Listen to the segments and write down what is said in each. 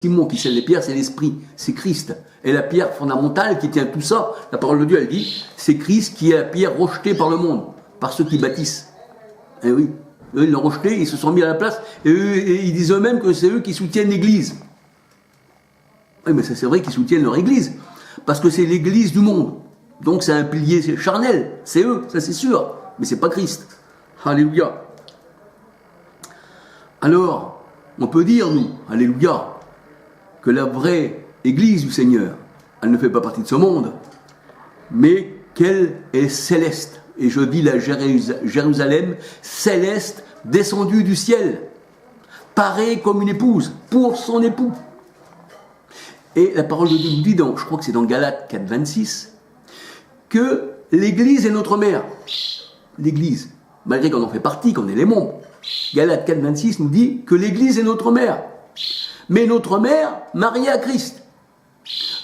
Simon qui scelle les pierres, c'est l'Esprit, c'est Christ. Et la pierre fondamentale qui tient tout ça, la parole de Dieu, elle dit, c'est Christ qui est la pierre rejetée par le monde, par ceux qui bâtissent. Et oui, eux, ils l'ont rejeté, ils se sont mis à la place, et ils disent eux-mêmes que c'est eux qui soutiennent l'Église. Oui, mais c'est vrai qu'ils soutiennent leur Église, parce que c'est l'Église du monde. Donc c'est un pilier charnel, c'est eux, ça c'est sûr, mais c'est pas Christ. Alléluia. Alors, on peut dire, nous, alléluia, que la vraie Église du Seigneur, elle ne fait pas partie de ce monde, mais qu'elle est céleste. Et je dis la Jérusalem céleste, descendue du ciel, parée comme une épouse pour son époux. Et la parole de Dieu nous dit, je crois que c'est dans Galates 4, 26, que l'Église est notre mère. L'Église, malgré qu'on en fait partie, qu'on est les membres. Galates 4, 26 nous dit que l'Église est notre mère. Mais notre mère mariée à Christ.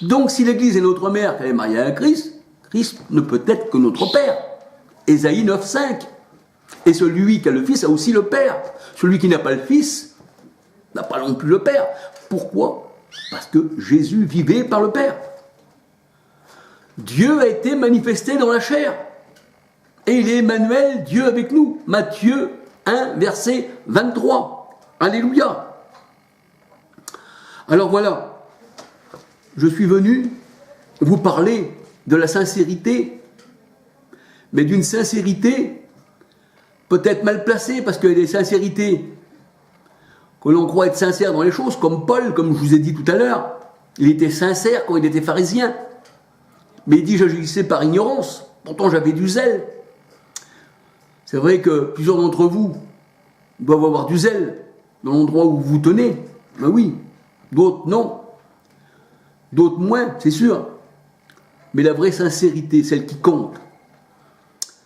Donc si l'Église est notre mère, qu'elle est mariée à Christ, Christ ne peut être que notre Père. Ésaïe 9, 5. Et celui qui a le Fils a aussi le Père. Celui qui n'a pas le Fils n'a pas non plus le Père. Pourquoi ? Parce que Jésus vivait par le Père. Dieu a été manifesté dans la chair. Et il est Emmanuel, Dieu avec nous. Matthieu 1, verset 23. Alléluia. Alors voilà, je suis venu vous parler de la sincérité, mais d'une sincérité peut-être mal placée, parce qu'il y a des sincérités que l'on croit être sincères dans les choses, comme Paul, comme je vous ai dit tout à l'heure, il était sincère quand il était pharisien, mais il dit j'agissais par ignorance, pourtant j'avais du zèle. C'est vrai que plusieurs d'entre vous doivent avoir du zèle dans l'endroit où vous vous tenez, ben oui. D'autres non, d'autres moins, c'est sûr. Mais la vraie sincérité, celle qui compte,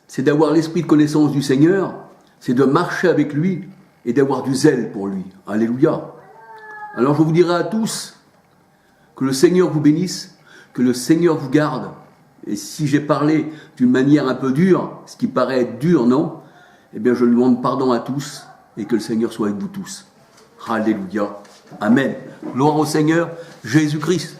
c'est d'avoir l'esprit de connaissance du Seigneur, c'est de marcher avec lui et d'avoir du zèle pour lui. Alléluia. Alors je vous dirai à tous que le Seigneur vous bénisse, que le Seigneur vous garde. Et si j'ai parlé d'une manière un peu dure, ce qui paraît être dur, non, eh bien je demande pardon à tous et que le Seigneur soit avec vous tous. Alléluia. Amen. Gloire au Seigneur Jésus-Christ.